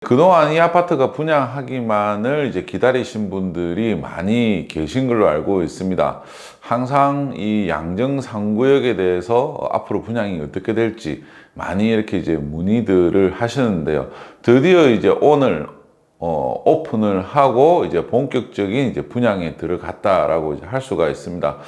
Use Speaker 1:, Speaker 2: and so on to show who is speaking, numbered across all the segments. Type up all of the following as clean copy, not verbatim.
Speaker 1: 그동안 이 아파트가 분양하기만을 이제 기다리신 분들이 많이 계신 걸로 알고 있습니다. 항상 이 양정 상구역에 대해서 앞으로 분양이 어떻게 될지 많이 이렇게 이제 문의들을 하시는데요. 드디어 이제 오늘 오픈을 하고 이제 본격적인 이제 분양에 들어갔다라고 이제 할 수가 있습니다.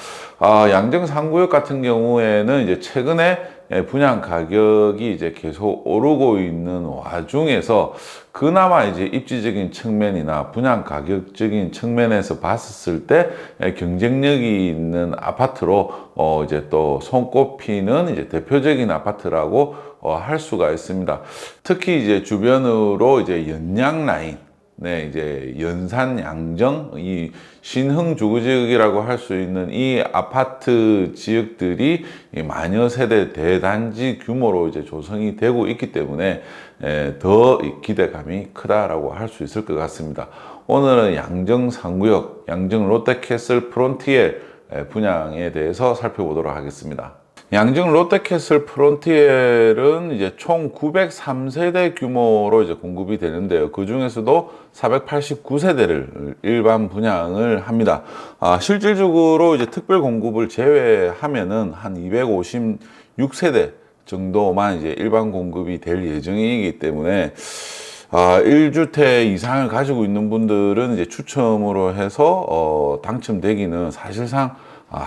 Speaker 1: 양정 상구역 같은 경우에는 이제 최근에 분양 가격이 이제 계속 오르고 있는 와중에서 그나마 이제 입지적인 측면이나 분양 가격적인 측면에서 봤을 때 경쟁력이 있는 아파트로 이제 또 손꼽히는 이제 대표적인 아파트라고 할 수가 있습니다. 특히 이제 주변으로 이제 연양 라인, 네, 이제 연산 양정, 이 신흥 주거지역이라고 할 수 있는 이 아파트 지역들이 이 마녀 세대 대단지 규모로 이제 조성이 되고 있기 때문에 더 기대감이 크다라고 할 수 있을 것 같습니다. 오늘은 양정 상구역, 양정 롯데캐슬 프론티엘 분양에 대해서 살펴보도록 하겠습니다. 양정 롯데캐슬 프론티엘은 이제 총 903세대 규모로 이제 공급이 되는데요. 그 중에서도 489세대를 일반 분양을 합니다. 실질적으로 이제 특별 공급을 제외하면은 한 256세대 정도만 이제 일반 공급이 될 예정이기 때문에 1주택 이상을 가지고 있는 분들은 이제 추첨으로 해서 당첨되기는 사실상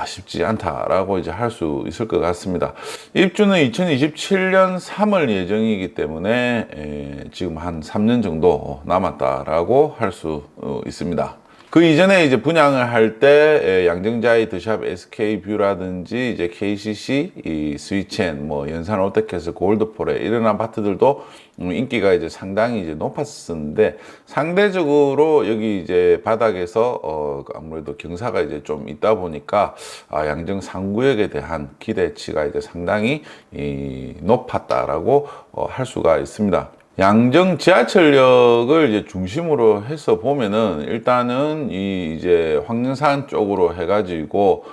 Speaker 1: 쉽지 않다라고 이제 할 수 있을 것 같습니다. 입주는 2027년 3월 예정이기 때문에 지금 한 3년 정도 남았다라고 할 수 있습니다. 그 이전에 이제 분양을 할 때 양정자이 더샵 SK뷰라든지 이제 KCC, 이 스위첸, 뭐 연산 롯데캐슬, 골드포레 이런 아파트들도 인기가 이제 상당히 이제 높았었는데 상대적으로 여기 이제 바닥에서 아무래도 경사가 이제 좀 있다 보니까 양정 상구역에 대한 기대치가 이제 상당히 높았다라고 할 수가 있습니다. 양정 지하철역을 이제 중심으로 해서 보면은 일단은 이 이제 황령산 쪽으로 해가지고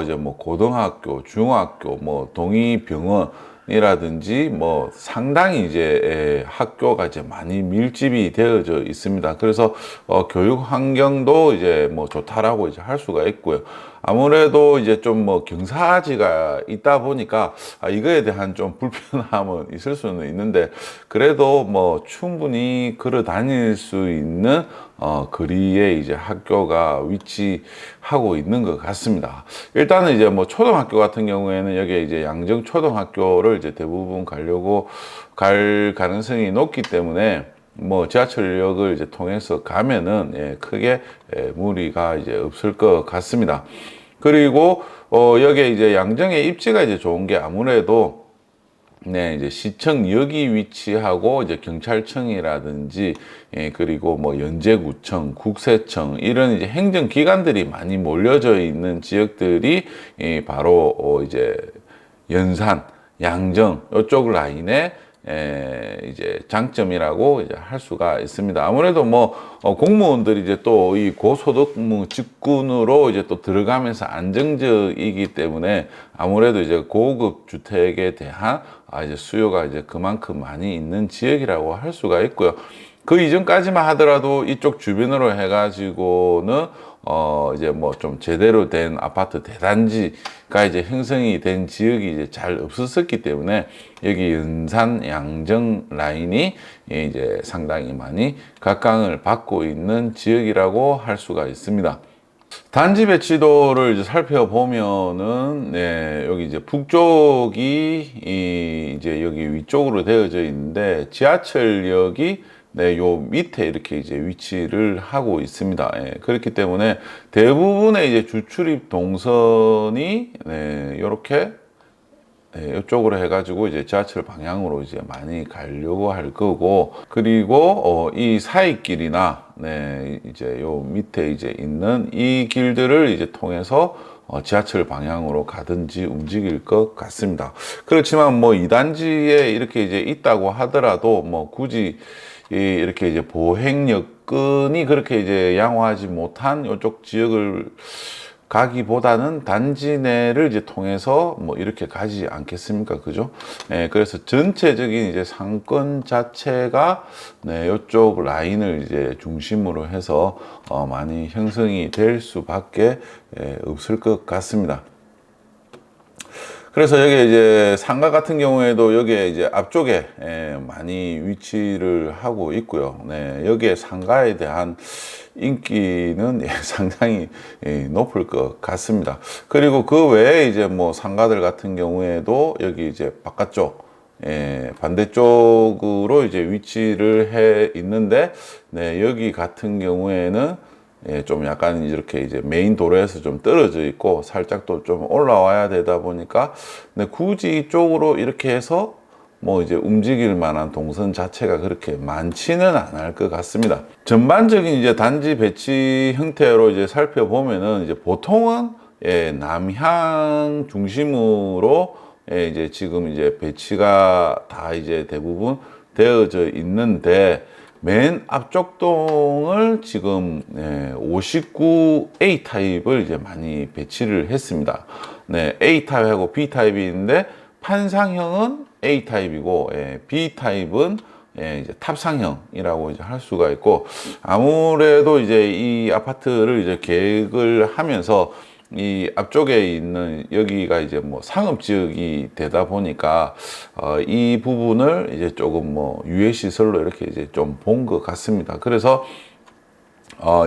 Speaker 1: 이제 뭐 고등학교, 중학교, 뭐 동의병원이라든지 뭐 상당히 이제 학교가 이제 많이 밀집이 되어져 있습니다. 그래서 교육 환경도 이제 뭐 좋다라고 이제 할 수가 있고요. 아무래도 이제 좀 뭐 경사지가 있다 보니까 이거에 대한 좀 불편함은 있을 수는 있는데 그래도 뭐 충분히 걸어 다닐 수 있는 거리에 이제 학교가 위치하고 있는 것 같습니다. 일단은 이제 뭐 초등학교 같은 경우에는 여기에 이제 양정 초등학교를 이제 대부분 가려고 갈 가능성이 높기 때문에 뭐 지하철역을 이제 통해서 가면은 크게 무리가 이제 없을 것 같습니다. 그리고 여기에 이제 양정의 입지가 이제 좋은 게 아무래도 네, 이제 시청역이 위치하고 이제 경찰청이라든지 그리고 뭐 연제구청, 국세청 이런 이제 행정기관들이 많이 몰려져 있는 지역들이 바로 이제 연산, 양정 이쪽 라인에 이제 장점이라고 이제 할 수가 있습니다. 아무래도 뭐 공무원들이 이제 또 이 고소득 직군으로 이제 또 들어가면서 안정적이기 때문에 아무래도 이제 고급 주택에 대한 이제 수요가 이제 그만큼 많이 있는 지역이라고 할 수가 있고요. 그 이전까지만 하더라도 이쪽 주변으로 해가지고는 이제 뭐 좀 제대로 된 아파트 대단지가 이제 형성이 된 지역이 이제 잘 없었기 때문에 여기 연산 양정 라인이 이제 상당히 많이 각광을 받고 있는 지역이라고 할 수가 있습니다. 단지 배치도를 이제 살펴보면은, 여기 이제 북쪽이 이제 여기 위쪽으로 되어져 있는데, 지하철역이 요 밑에 이렇게 이제 위치를 하고 있습니다. 그렇기 때문에 대부분의 이제 주출입 동선이, 요렇게 이쪽으로 해가지고 이제 지하철 방향으로 이제 많이 가려고 할 거고 그리고 이 사이길이나 이제 요 밑에 이제 있는 이 길들을 이제 통해서 지하철 방향으로 가든지 움직일 것 같습니다. 그렇지만 뭐 2단지에 이렇게 이제 있다고 하더라도 뭐 굳이 이렇게 이제 보행 여건이 그렇게 이제 양호하지 못한 이쪽 지역을 가기보다는 단지 내를 이제 통해서 뭐 이렇게 가지 않겠습니까? 그죠? 예, 그래서 전체적인 이제 상권 자체가 네, 이쪽 라인을 이제 중심으로 해서 많이 형성이 될 수밖에 없을 것 같습니다. 그래서 여기 이제 상가 같은 경우에도 여기에 이제 앞쪽에 많이 위치를 하고 있고요. 네, 여기에 상가에 대한 인기는 상당히 높을 것 같습니다. 그리고 그 외에 이제 뭐 상가들 같은 경우에도 여기 이제 바깥쪽 반대쪽으로 이제 위치를 해 있는데, 네, 여기 같은 경우에는 좀 약간 이렇게 이제 메인 도로에서 좀 떨어져 있고 살짝 또 좀 올라와야 되다 보니까, 네, 굳이 이쪽으로 이렇게 해서 뭐 이제 움직일 만한 동선 자체가 그렇게 많지는 않을 것 같습니다. 전반적인 이제 단지 배치 형태로 이제 살펴보면은 이제 보통은 남향 중심으로 이제 지금 이제 배치가 다 이제 대부분 되어져 있는데, 맨 앞쪽 동을 지금 59A 타입을 이제 많이 배치를 했습니다. 네, A 타입하고 B 타입이 있는데 판상형은 A 타입이고 B 타입은 이제 탑상형이라고 이제 할 수가 있고, 아무래도 이제 이 아파트를 이제 계획을 하면서 이 앞쪽에 있는 여기가 이제 뭐 상업 지역이 되다 보니까 이 부분을 이제 조금 뭐 유해 시설로 이렇게 이제 좀 본 것 같습니다. 그래서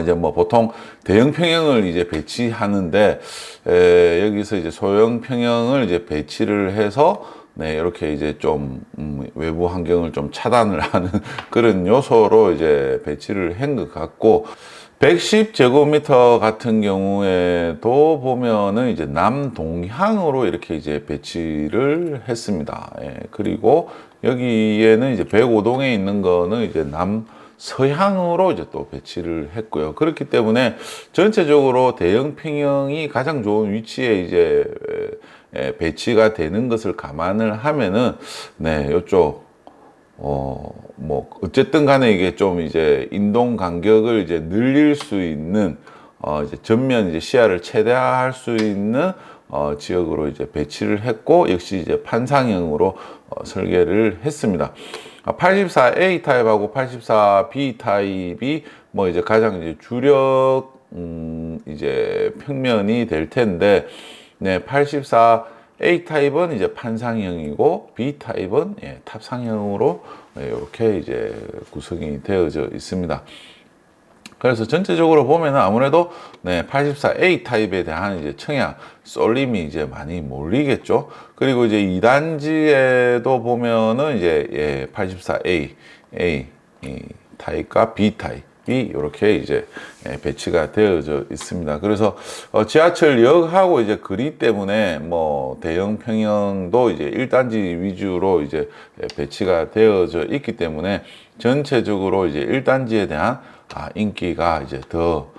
Speaker 1: 이제 뭐 보통 대형 평형을 이제 배치하는데 여기서 이제 소형 평형을 이제 배치를 해서 네, 이렇게 이제 좀 외부 환경을 좀 차단을 하는 그런 요소로 이제 배치를 한 것 같고, 110제곱미터 같은 경우에도 보면은 이제 남동향으로 이렇게 이제 배치를 했습니다. 그리고 여기에는 이제 105동에 있는 거는 이제 남서향으로 이제 또 배치를 했고요. 그렇기 때문에 전체적으로 대형 평형이 가장 좋은 위치에 이제 배치가 되는 것을 감안을 하면은, 네, 요쪽 뭐 어쨌든 간에 이게 좀 이제 인동 간격을 이제 늘릴 수 있는 이제 전면 이제 시야를 최대화할 수 있는 지역으로 이제 배치를 했고, 역시 이제 판상형으로 설계를 했습니다. 84A 타입하고 84B 타입이 뭐 이제 가장 이제 주력 이제 평면이 될 텐데, 네, 84A 타입은 이제 판상형이고 B 타입은 탑상형으로 이렇게 이제 구성이 되어져 있습니다. 그래서 전체적으로 보면은 아무래도 84A 타입에 대한 이제 청약, 쏠림이 이제 많이 몰리겠죠. 그리고 이제 2단지에도 보면은 이제 84A 타입과 B 타입 이렇게 이제 배치가 되어져 있습니다. 그래서 지하철역하고 이제 거리 때문에 뭐 대형 평형도 이제 1단지 위주로 이제 배치가 되어져 있기 때문에 전체적으로 이제 1단지에 대한 인기가 이제 더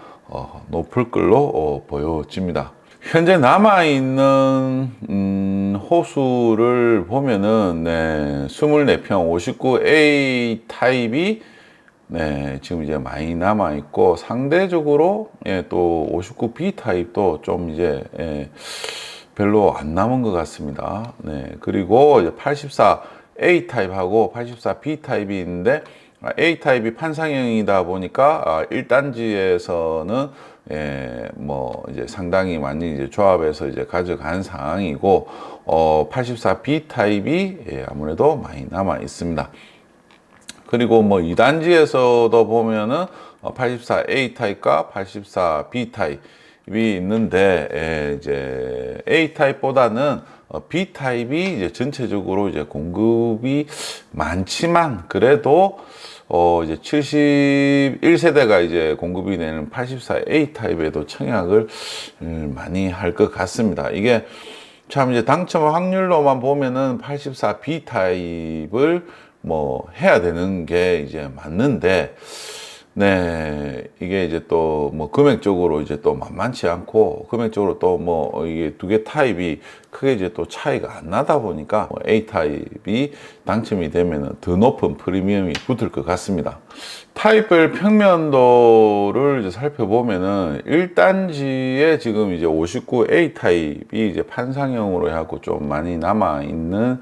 Speaker 1: 높을 걸로 보여집니다. 현재 남아있는 호수를 보면은 24평 59A 타입이 지금 이제 많이 남아 있고, 상대적으로 또 59B 타입도 좀 이제 별로 안 남은 것 같습니다. 그리고 이제 84A 타입하고 84B 타입이 있는데, A 타입이 판상형이다 보니까 1단지에서는 뭐 이제 상당히 많이 이제 조합해서 이제 가져간 상황이고, 84B 타입이 아무래도 많이 남아 있습니다. 그리고 뭐 2단지에서도 보면은 84A 타입과 84B 타입이 있는데, 이제 A 타입보다는 B 타입이 이제 전체적으로 이제 공급이 많지만, 그래도 이제 71세대가 이제 공급이 되는 84A 타입에도 청약을 많이 할 것 같습니다. 이게 참 이제 당첨 확률로만 보면은 84B 타입을 뭐 해야 되는 게 이제 맞는데, 네, 이게 이제 또 뭐 금액적으로 이제 또 만만치 않고 금액적으로 또 뭐 이게 두 개 타입이 크게 이제 또 차이가 안 나다 보니까 뭐 A 타입이 당첨이 되면은 더 높은 프리미엄이 붙을 것 같습니다. 타입별 평면도를 이제 살펴보면은 1단지에 지금 이제 59A 타입이 이제 판상형으로 해갖고 좀 많이 남아 있는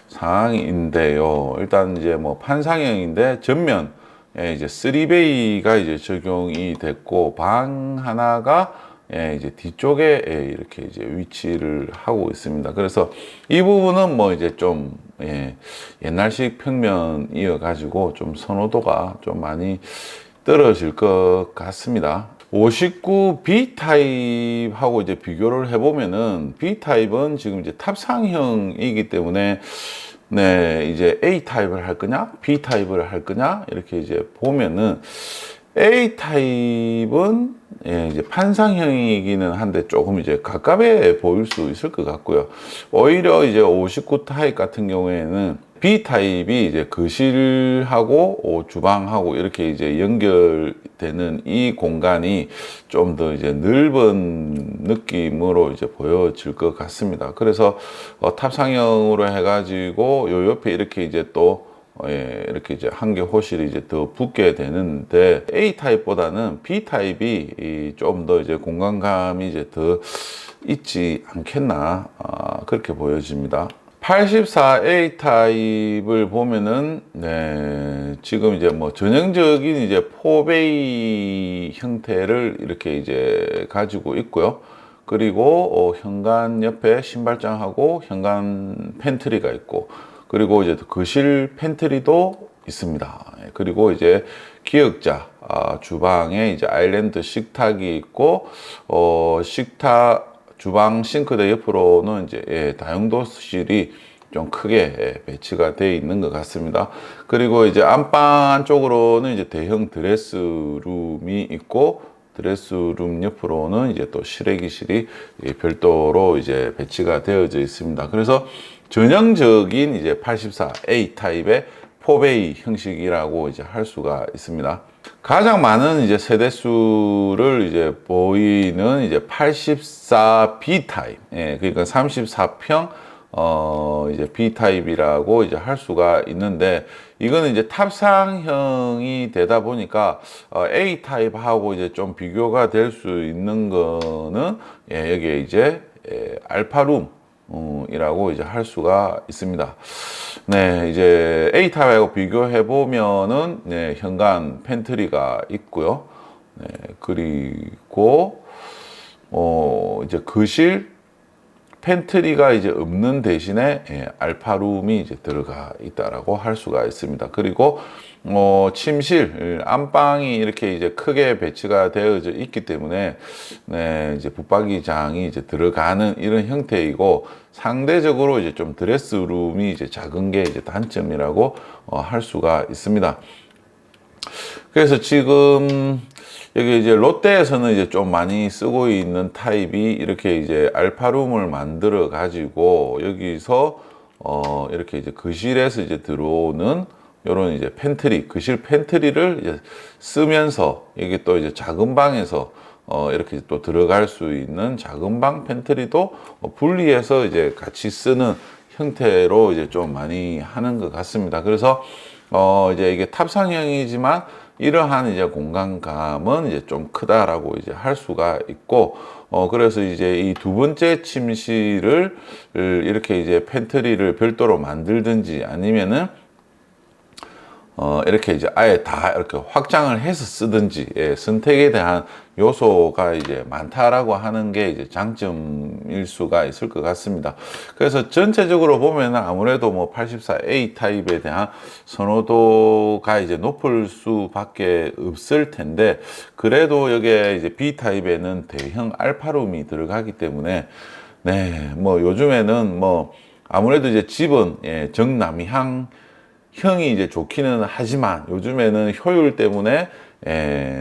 Speaker 1: 상황인데요. 일단 이제 뭐 판상형인데 전면 예, 이제 3베이가 이제 적용이 됐고 방 하나가 예, 이제 뒤쪽에 예, 이렇게 이제 위치를 하고 있습니다. 그래서 이 부분은 뭐 이제 좀 예, 옛날식 평면이어 가지고 좀 선호도가 좀 많이 떨어질 것 같습니다. 59B 타입하고 이제 비교를 해보면은 B 타입은 지금 이제 탑상형이기 때문에 네, 이제 A 타입을 할 거냐, B 타입을 할 거냐, 이렇게 이제 보면은 A 타입은 예, 이제 판상형이기는 한데 조금 이제 가깝게 보일 수 있을 것 같고요. 오히려 이제 59 타입 같은 경우에는 B 타입이 이제 거실하고 주방하고 이렇게 이제 연결되는 이 공간이 좀 더 이제 넓은 느낌으로 이제 보여질 것 같습니다. 그래서 탑상형으로 해가지고 요 옆에 이렇게 이제 또 예, 이렇게 이제 한 개 호실이 이제 더 붙게 되는데 A 타입보다는 B 타입이 좀 더 이제 공간감이 이제 더 있지 않겠나 그렇게 보여집니다. 84A 타입을 보면은 네, 지금 이제 뭐 전형적인 이제 4베이 형태를 이렇게 이제 가지고 있고요. 그리고 현관 옆에 신발장하고 현관 팬트리가 있고 그리고 이제 거실 팬트리도 있습니다. 그리고 이제 기역자 주방에 이제 아일랜드 식탁이 있고 식탁 주방 싱크대 옆으로는 이제 예, 다용도실이 좀 크게 배치가 되어 있는 것 같습니다. 그리고 이제 안방 쪽으로는 이제 대형 드레스룸이 있고 드레스룸 옆으로는 이제 또 실외기실이 별도로 이제 배치가 되어져 있습니다. 그래서 전형적인 이제 84A 타입의 4베이 형식이라고 이제 할 수가 있습니다. 가장 많은 이제 세대수를 이제 보이는 이제 84B 타입, 예, 그러니까 34평 이제 B 타입이라고 이제 할 수가 있는데 이거는 이제 탑상형이 되다 보니까 A 타입하고 이제 좀 비교가 될 수 있는 거는 예, 여기에 이제 알파룸 이라고 이제 할 수가 있습니다. 네, 이제 A 타입하고 비교해 보면은 네, 현관 팬트리가 있고요. 네, 그리고 이제 거실 팬트리가 이제 없는 대신에 예, 알파룸이 이제 들어가 있다라고 할 수가 있습니다. 그리고 침실, 안방이 이렇게 이제 크게 배치가 되어져 있기 때문에 네, 이제 붙박이장이 이제 들어가는 이런 형태이고 상대적으로 이제 좀 드레스룸이 이제 작은 게 이제 단점이라고 할 수가 있습니다. 그래서 지금 여기 이제 롯데에서는 이제 좀 많이 쓰고 있는 타입이 이렇게 이제 알파룸을 만들어 가지고 여기서 이렇게 이제 거실에서 이제 들어오는 요런 이제 팬트리, 거실 팬트리를 이제 쓰면서 이게 또 이제 작은 방에서 이렇게 또 들어갈 수 있는 작은 방 팬트리도 분리해서 이제 같이 쓰는 형태로 이제 좀 많이 하는 것 같습니다. 그래서 이제 이게 탑상형이지만 이러한 이제 공간감은 이제 좀 크다라고 이제 할 수가 있고, 그래서 이제 이 두 번째 침실을 이렇게 이제 팬트리를 별도로 만들든지 아니면은 이렇게 이제 아예 다 이렇게 확장을 해서 쓰든지, 예, 선택에 대한 요소가 이제 많다라고 하는 게 이제 장점일 수가 있을 것 같습니다. 그래서 전체적으로 보면은 아무래도 뭐 84A 타입에 대한 선호도가 이제 높을 수밖에 없을 텐데, 그래도 여기에 이제 B 타입에는 대형 알파룸이 들어가기 때문에, 네, 뭐 요즘에는 뭐 아무래도 이제 집은 예, 정남향 형이 이제 좋기는 하지만 요즘에는 효율 때문에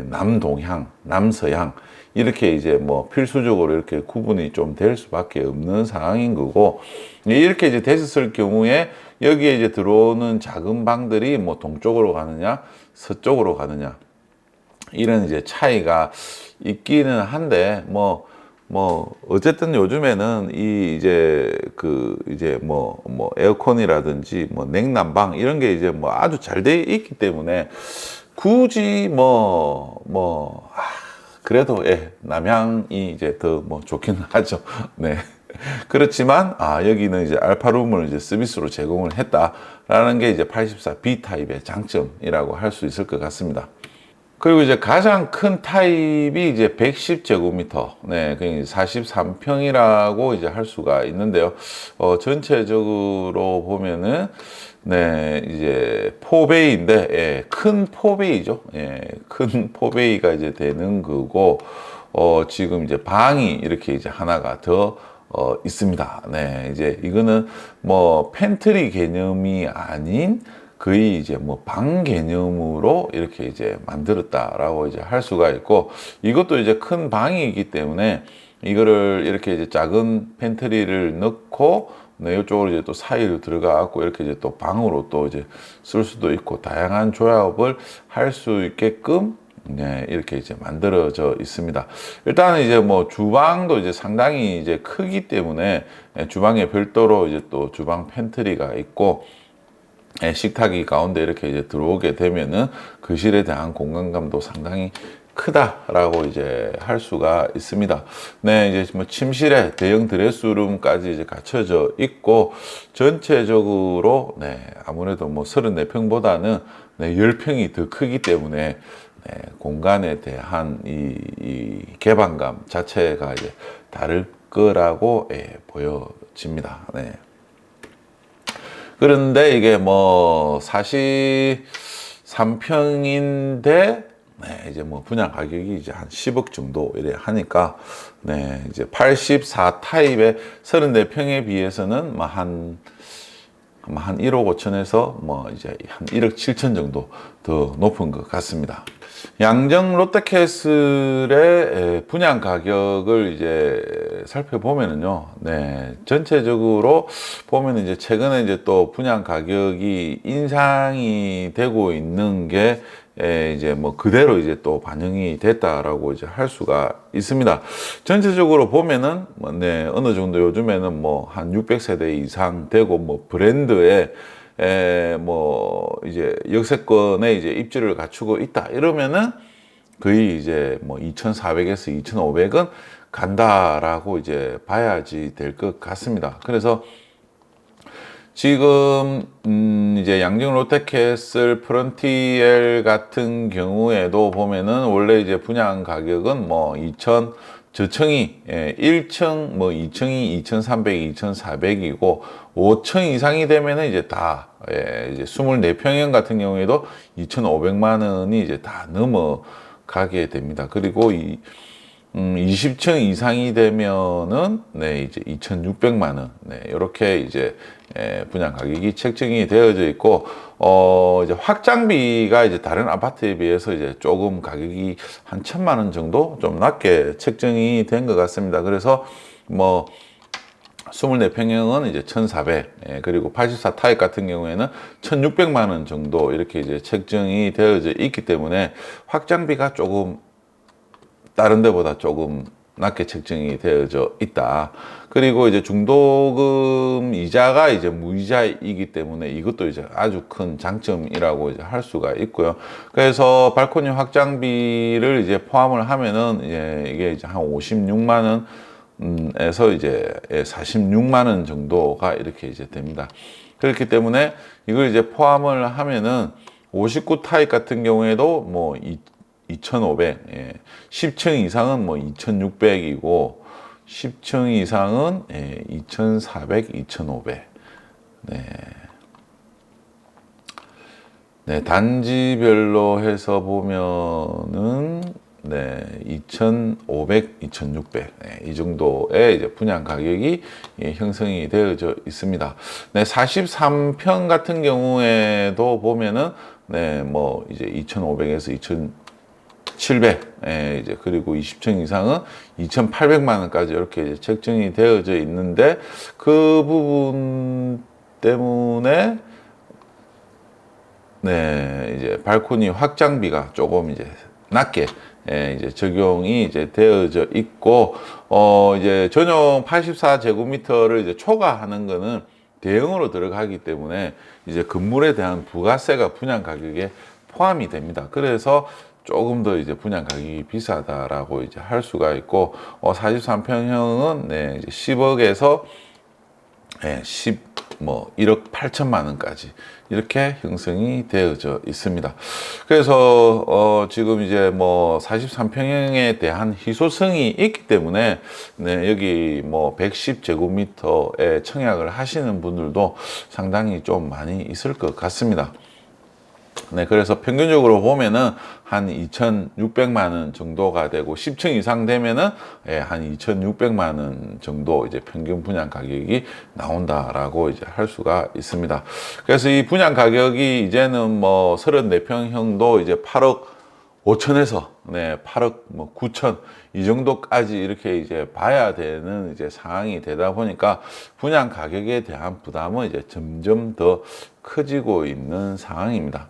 Speaker 1: 남동향, 남서향 이렇게 이제 뭐 필수적으로 이렇게 구분이 좀 될 수밖에 없는 상황인 거고, 이렇게 이제 됐을 경우에 여기에 이제 들어오는 작은 방들이 뭐 동쪽으로 가느냐 서쪽으로 가느냐 이런 이제 차이가 있기는 한데 어쨌든 요즘에는 이 이제 이제 에어컨이라든지 냉난방 이런 게 이제 아주 잘 돼 있기 때문에 굳이 그래도 예, 남향이 이제 더 좋긴 하죠. 네. 그렇지만 여기는 이제 알파룸을 이제 서비스로 제공을 했다라는 게 이제 84B 타입의 장점이라고 할 수 있을 것 같습니다. 그리고 이제 가장 큰 타입이 이제 110제곱미터, 네, 그 43평이라고 이제 할 수가 있는데요. 전체적으로 보면은, 네, 이제 포베이인데, 예, 큰 포베이죠. 예, 큰 포베이가 이제 되는 거고, 지금 이제 방이 이렇게 이제 하나가 더 있습니다. 네, 이제 이거는 팬트리 개념이 아닌 거의 이제 방 개념으로 이렇게 이제 만들었다라고 이제 할 수가 있고, 이것도 이제 큰 방이기 때문에 이거를 이렇게 이제 작은 팬트리를 넣고, 네, 이쪽으로 이제 또 사이로 들어가고 이렇게 이제 또 방으로 또 이제 쓸 수도 있고, 다양한 조합을 할 수 있게끔 네, 이렇게 이제 만들어져 있습니다. 일단은 이제 주방도 이제 상당히 이제 크기 때문에 주방에 별도로 이제 또 주방 팬트리가 있고, 식탁이 가운데 이렇게 이제 들어오게 되면은 거실에 대한 공간감도 상당히 크다라고 이제 할 수가 있습니다. 네, 이제 침실에 대형 드레스룸까지 이제 갖춰져 있고, 전체적으로 네, 아무래도 34평보다는 네, 10평이 더 크기 때문에 네, 공간에 대한 이 개방감 자체가 이제 다를 거라고 보여집니다. 네. 그런데 이게 43평인데 네, 이제 분양 가격이 이제 한 10억 정도 이래 하니까 네, 이제 84 타입의 34평에 비해서는 한 1억 5천에서 이제 한 1억 7천 정도 더 높은 것 같습니다. 양정 롯데캐슬의 분양 가격을 이제 살펴보면은요, 네, 전체적으로 보면 이제 최근에 이제 또 분양 가격이 인상이 되고 있는 게 이제 그대로 이제 또 반영이 됐다라고 이제 할 수가 있습니다. 전체적으로 보면은 네, 어느 정도 요즘에는 한 600세대 이상 되고 브랜드에 이제 역세권에 이제 입지를 갖추고 있다 이러면은 거의 이제 2,400에서 2,500은 간다라고 이제 봐야지 될 것 같습니다. 그래서 지금 이제 양정 롯데캐슬 프론티엘 같은 경우에도 보면은 원래 이제 분양 가격은 2천 저층이 1층 2층이 2,300, 2,400이고 5층 이상이 되면은 이제 다 이제 24평형 같은 경우에도 2,500만 원이 이제 다 넘어가게 됩니다. 그리고 20층 이상이 되면은 네 이제 2,600만 원 네 이렇게 이제 분양 가격이 책정이 되어져 있고 이제 확장비가 이제 다른 아파트에 비해서 이제 조금 가격이 한 1,000만 원 정도 좀 낮게 책정이 된 것 같습니다. 그래서 24평형은 이제 1,400, 그리고 84 타입 같은 경우에는 1,600만 원 정도 이렇게 이제 책정이 되어져 있기 때문에 확장비가 조금 다른 데보다 조금 낮게 책정이 되어져 있다. 그리고 이제 중도금 이자가 이제 무이자이기 때문에 이것도 이제 아주 큰 장점이라고 이제 할 수가 있고요. 그래서 발코니 확장비를 이제 포함을 하면은 이게 이제 한 56만 원 에서 이제 46만 원 정도가 이렇게 이제 됩니다. 그렇기 때문에 이걸 이제 포함을 하면은 59 타입 같은 경우에도 2,500, 10층 이상은 2,600이고 10층 이상은 2,400, 2,500. 네. 네, 단지별로 해서 보면은 네, 2,500, 2,600. 네, 이 정도의 이제 분양 가격이 형성이 되어져 있습니다. 네, 43평 같은 경우에도 보면은 네, 이제 2,500에서 2,700. 이제 그리고 20층 이상은 2,800만 원까지 이렇게 이제 책정이 되어져 있는데 그 부분 때문에 네, 이제 발코니 확장비가 조금 이제 낮게 이제 적용이 이제 되어져 있고, 이제 전용 84제곱미터를 이제 초과하는 거는 대형으로 들어가기 때문에 이제 건물에 대한 부가세가 분양 가격에 포함이 됩니다. 그래서 조금 더 이제 분양 가격이 비싸다라고 이제 할 수가 있고, 43평형은 네, 이제 10억에서 1억 8천만 원까지 이렇게 형성이 되어져 있습니다. 그래서 지금 이제 뭐 43평형에 대한 희소성이 있기 때문에 네, 여기 뭐 110제곱미터에 청약을 하시는 분들도 상당히 좀 많이 있을 것 같습니다. 네, 그래서 평균적으로 보면은 한 2,600만 원 정도가 되고 10층 이상 되면은 한 2,600만 원 정도 이제 평균 분양 가격이 나온다라고 이제 할 수가 있습니다. 그래서 이 분양 가격이 이제는 뭐 34평형도 이제 8억 5천에서 8억 9천 이 정도까지 이렇게 이제 봐야 되는 이제 상황이 되다 보니까 분양 가격에 대한 부담은 이제 점점 더 커지고 있는 상황입니다.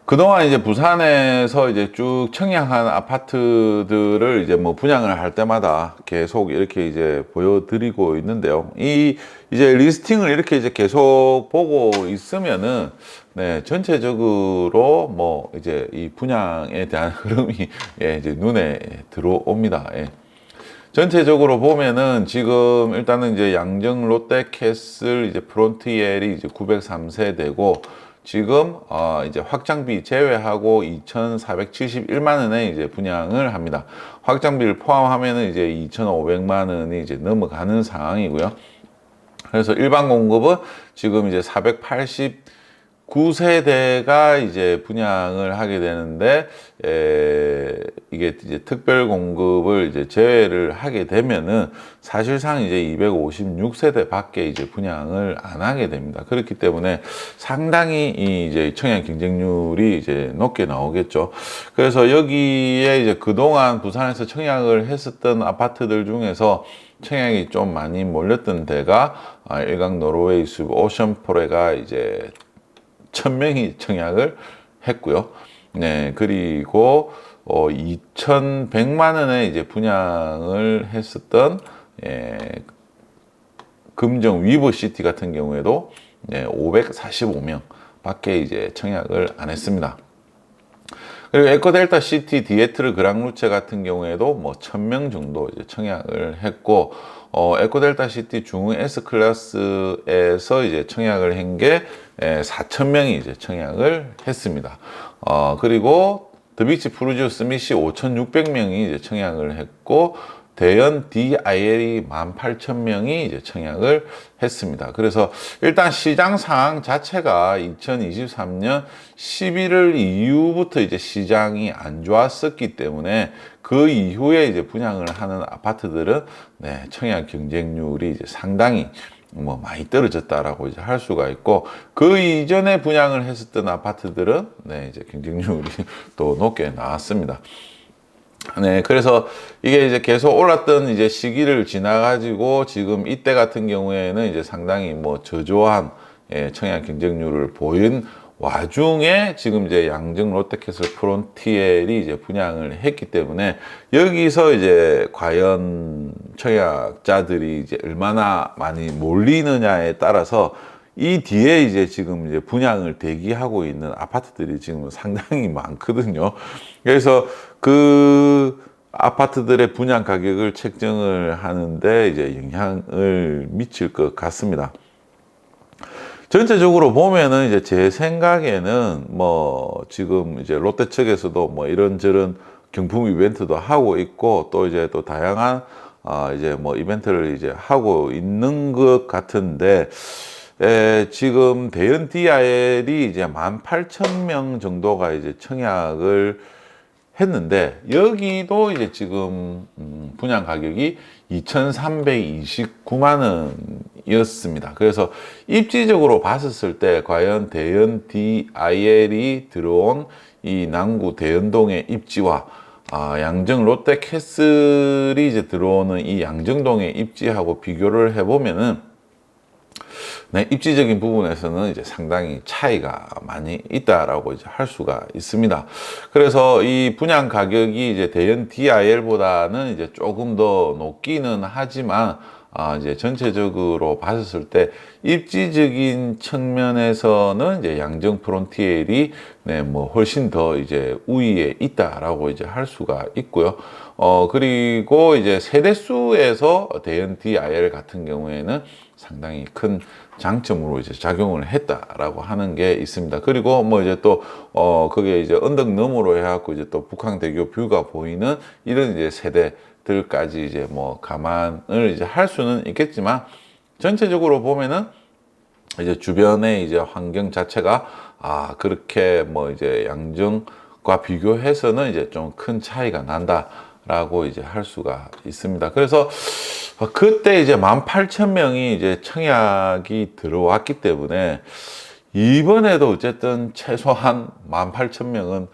Speaker 1: 그동안 이제 부산에서 이제 쭉 청약한 아파트들을 이제 뭐 분양을 할 때마다 계속 이렇게 이제 보여드리고 있는데요. 이제 리스팅을 이렇게 이제 계속 보고 있으면은, 네, 전체적으로 뭐 이제 이 분양에 대한 흐름이 이제 눈에 들어옵니다. 전체적으로 보면은 지금 일단은 이제 양정 롯데캐슬 이제 프론티엘이 이제 903세대고, 지금 이제 확장비 제외하고 2,471만 원에 이제 분양을 합니다. 확장비를 포함하면은 이제 2,500만 원이 이제 넘어가는 상황이고요. 그래서 일반 공급은 지금 이제 489세대가 이제 분양을 하게 되는데, 이게 이제 특별 공급을 이제 제외를 하게 되면은 사실상 이제 256세대 밖에 이제 분양을 안 하게 됩니다. 그렇기 때문에 상당히 이제 청약 경쟁률이 이제 높게 나오겠죠. 그래서 여기에 이제 그동안 부산에서 청약을 했었던 아파트들 중에서 청약이 좀 많이 몰렸던 데가 일강 노르웨이 숲 오션포레가 이제 1,000명이 청약을 했고요. 네, 그리고 2,100만 원에 이제 분양을 했었던 금정 위버시티 같은 경우에도 545명 밖에 이제 청약을 안 했습니다. 그리고 에코델타 시티 디에트르 그랑루체 같은 경우에도 뭐 1,000명 정도 이제 청약을 했고, 에코델타 시티 중흥 S 클래스에서 이제 청약을 한 게 4,000명이 이제 청약을 했습니다. 그리고 더비치 프루지오 스미시 5,600명이 이제 청약을 했고, 대연 DIL이 18,000명이 이제 청약을 했습니다. 그래서 일단 시장 상황 자체가 2023년 11월 이후부터 이제 시장이 안 좋았었기 때문에 그 이후에 이제 분양을 하는 아파트들은 청약 경쟁률이 이제 상당히 뭐 많이 떨어졌다라고 이제 할 수가 있고, 그 이전에 분양을 했었던 아파트들은 이제 경쟁률이 또 높게 나왔습니다. 네, 그래서 이게 이제 계속 올랐던 이제 시기를 지나가지고 지금 이때 같은 경우에는 이제 상당히 뭐 저조한 청약 경쟁률을 보인 와중에 지금 이제 양정 롯데캐슬 프론티엘이 이제 분양을 했기 때문에 여기서 이제 과연 청약자들이 이제 얼마나 많이 몰리느냐에 따라서 이 뒤에 이제 지금 이제 분양을 대기하고 있는 아파트들이 지금 상당히 많거든요. 그래서 그 아파트들의 분양 가격을 책정을 하는데 이제 영향을 미칠 것 같습니다. 전체적으로 보면은 이제 제 생각에는 뭐 지금 이제 롯데 측에서도 뭐 이런저런 경품 이벤트도 하고 있고, 또 이제 또 다양한 이제 뭐 이벤트를 이제 하고 있는 것 같은데, 지금 대연 DIL이 이제 18,000명 정도가 이제 청약을 했는데, 여기도 이제 지금 분양 가격이 2,329만 원이었습니다. 그래서 입지적으로 봤었을 때 과연 대연 DIL이 들어온 이 남구 대연동의 입지와 양정 롯데캐슬이 이제 들어오는 이 양정동의 입지하고 비교를 해보면은 네, 입지적인 부분에서는 이제 상당히 차이가 많이 있다라고 이제 할 수가 있습니다. 그래서 이 분양 가격이 이제 대연 DIL보다는 이제 조금 더 높기는 하지만 이제 전체적으로 봤을 때 입지적인 측면에서는 이제 양정 프론티엘이 네, 뭐 훨씬 더 이제 우위에 있다라고 이제 할 수가 있고요. 그리고 이제 세대수에서 대연 DIL 같은 경우에는 상당히 큰 장점으로 이제 작용을 했다라고 하는 게 있습니다. 그리고 뭐 이제 또 그게 이제 언덕 너머로 해갖고 이제 또 북한대교 뷰가 보이는 이런 이제 세대들까지 이제 뭐 감안을 이제 할 수는 있겠지만 전체적으로 보면은 이제 주변의 이제 환경 자체가 그렇게 뭐 이제 양정과 비교해서는 이제 좀 큰 차이가 난다라고 이제 할 수가 있습니다. 그래서 그때 이제 18,000명이 이제 청약이 들어왔기 때문에 이번에도 어쨌든 최소한 18,000명은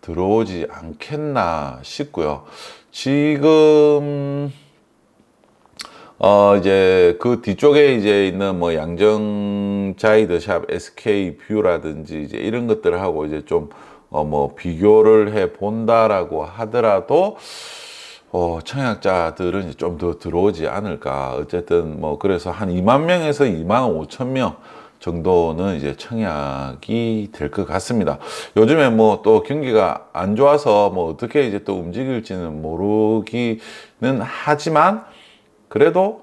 Speaker 1: 들어오지 않겠나 싶고요. 지금 이제 그 뒤쪽에 이제 있는 뭐 양정 자이드샵, SK 뷰라든지 이제 이런 것들하고 이제 좀 뭐 비교를 해 본다라고 하더라도 청약자들은 좀 더 들어오지 않을까. 어쨌든 뭐 그래서 한 2만 명에서 2만 5천 명 정도는 이제 청약이 될 것 같습니다. 요즘에 뭐 또 경기가 안 좋아서 뭐 어떻게 이제 또 움직일지는 모르기는 하지만 그래도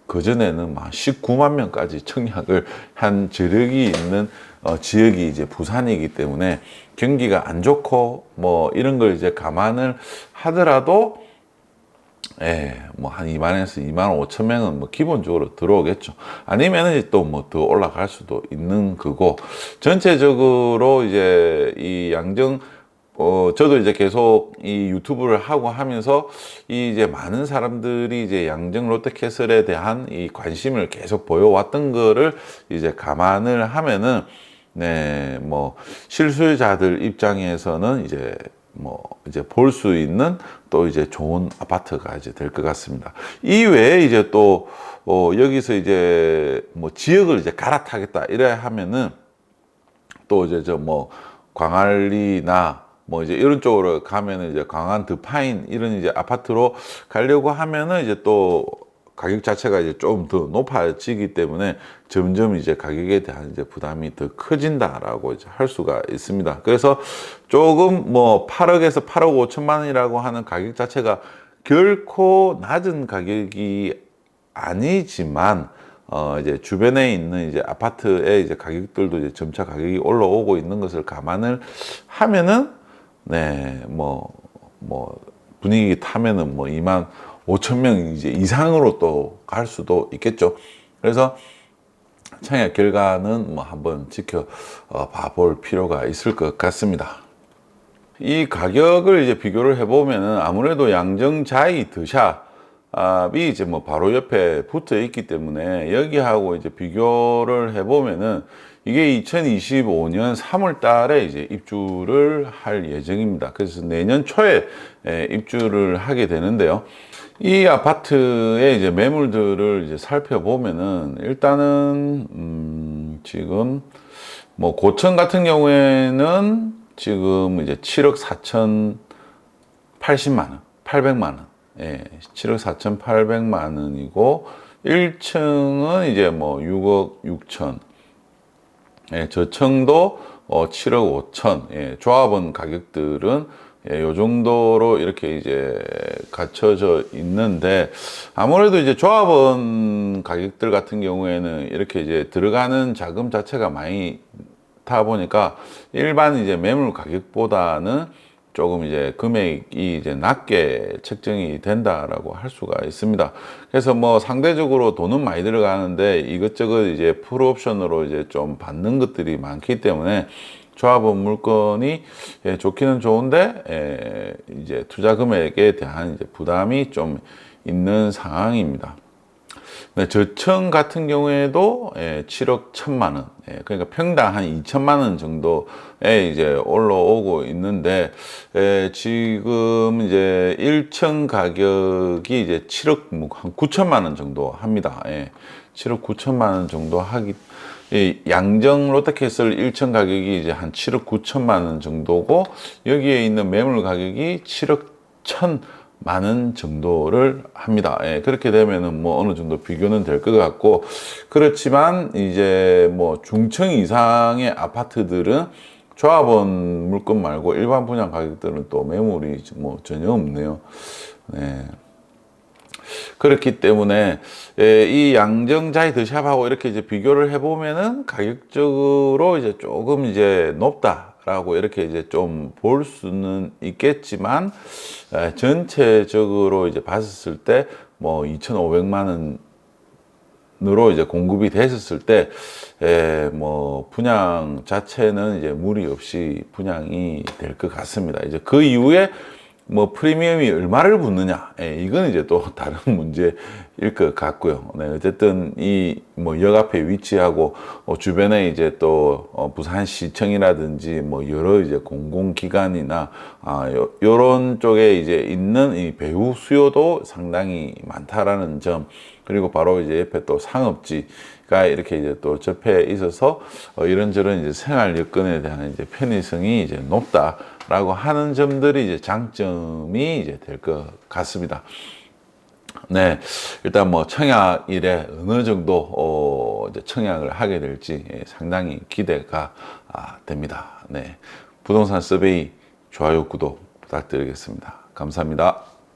Speaker 1: 그전에는 막 19만 명까지 청약을 한 저력이 있는 지역이 이제 부산이기 때문에 경기가 안 좋고 뭐 이런 걸 이제 감안을 하더라도 뭐 한 2만에서 2만 5천 명은 뭐 기본적으로 들어오겠죠. 아니면은 이제 또 뭐 더 올라갈 수도 있는 거고 전체적으로 이제 이 양정 저도 이제 계속 이 유튜브를 하고 하면서 이제 많은 사람들이 이제 양정 롯데캐슬에 대한 이 관심을 계속 보여왔던 거를 이제 감안을 하면은 네, 뭐 실수요자들 입장에서는 이제 뭐 이제 볼 수 있는 또 이제 좋은 아파트가 이제 될 것 같습니다. 이외에 이제 또 여기서 이제 뭐 지역을 이제 갈아타겠다 이래 하면은 또 이제 저 뭐 광안리나 뭐 이제 이런 쪽으로 가면은 이제 광안 드파인 이런 이제 아파트로 가려고 하면은 이제 또 가격 자체가 이제 좀 더 높아지기 때문에 점점 이제 가격에 대한 이제 부담이 더 커진다라고 이제 할 수가 있습니다. 그래서 조금 뭐 8억에서 8억 5천만 원이라고 하는 가격 자체가 결코 낮은 가격이 아니지만 이제 주변에 있는 이제 아파트의 이제 가격들도 이제 점차 가격이 올라오고 있는 것을 감안을 하면은 네, 뭐 분위기 타면은 뭐 2만 5천 명 이제 이상으로 또 갈 수도 있겠죠. 그래서 청약 결과는 뭐 한번 지켜 봐볼 필요가 있을 것 같습니다. 이 가격을 이제 비교를 해보면은 아무래도 양정자이 드샵이 이제 뭐 바로 옆에 붙어 있기 때문에 여기하고 이제 비교를 해보면은 이게 2025년 3월 달에 이제 입주를 할 예정입니다. 그래서 내년 초에 입주를 하게 되는데요. 이 아파트의 이제 매물들을 이제 살펴보면은 일단은 지금 뭐 고층 같은 경우에는 지금 이제 7억 4천 80만 원, 800만 원. 7억 4,800만 원이고 1층은 이제 뭐 6억 6천. 저층도 7억 5천. 조합원 가격들은 요 정도로 이렇게 이제 갖춰져 있는데 아무래도 이제 조합원 가격들 같은 경우에는 이렇게 이제 들어가는 자금 자체가 많이 타 보니까 일반 이제 매물 가격보다는 조금 이제 금액이 이제 낮게 책정이 된다라고 할 수가 있습니다. 그래서 뭐 상대적으로 돈은 많이 들어가는데 이것저것 이제 풀옵션으로 이제 좀 받는 것들이 많기 때문에 조합원 물건이 좋기는 좋은데 이제 투자 금액에 대한 이제 부담이 좀 있는 상황입니다. 네, 저층 같은 경우에도 7억 1천만 원, 그러니까 평당 한 2천만 원 정도에 이제 올라오고 있는데, 지금 이제 1층 가격이 이제 7억 한 9천만 원 정도 합니다. 7억 9천만 원 정도 하기. 이 양정 롯데캐슬 1층 가격이 이제 한 7억 9천만 원 정도고, 여기에 있는 매물 가격이 7억 1천만 원 정도를 합니다. 그렇게 되면은 뭐 어느 정도 비교는 될 것 같고, 그렇지만 이제 뭐 중층 이상의 아파트들은 조합원 물건 말고 일반 분양 가격들은 또 매물이 뭐 전혀 없네요. 네. 그렇기 때문에 이 양정자이 더샵하고 이렇게 이제 비교를 해보면은 가격적으로 이제 조금 이제 높다라고 이렇게 이제 좀 볼 수는 있겠지만, 전체적으로 이제 봤을 때 뭐 2,500만 원으로 이제 공급이 됐었을 때, 뭐 분양 자체는 이제 무리 없이 분양이 될 것 같습니다. 이제 그 이후에 뭐 프리미엄이 얼마를 붙느냐, 이건 이제 또 다른 문제일 것 같고요. 네, 어쨌든 이 뭐 역 앞에 위치하고 주변에 이제 또 부산시청이라든지 뭐 여러 이제 공공기관이나 요런 쪽에 이제 있는 이 배우 수요도 상당히 많다라는 점, 그리고 바로 이제 옆에 또 상업지가 이렇게 이제 또 접해 있어서 이런저런 이제 생활 여건에 대한 이제 편의성이 이제 높다라고 하는 점들이 이제 장점이 이제 될 것 같습니다. 네, 일단 뭐 청약일에 어느 정도 이제 청약을 하게 될지 상당히 기대가 됩니다. 네, 부동산 서베이 좋아요, 구독 부탁드리겠습니다. 감사합니다.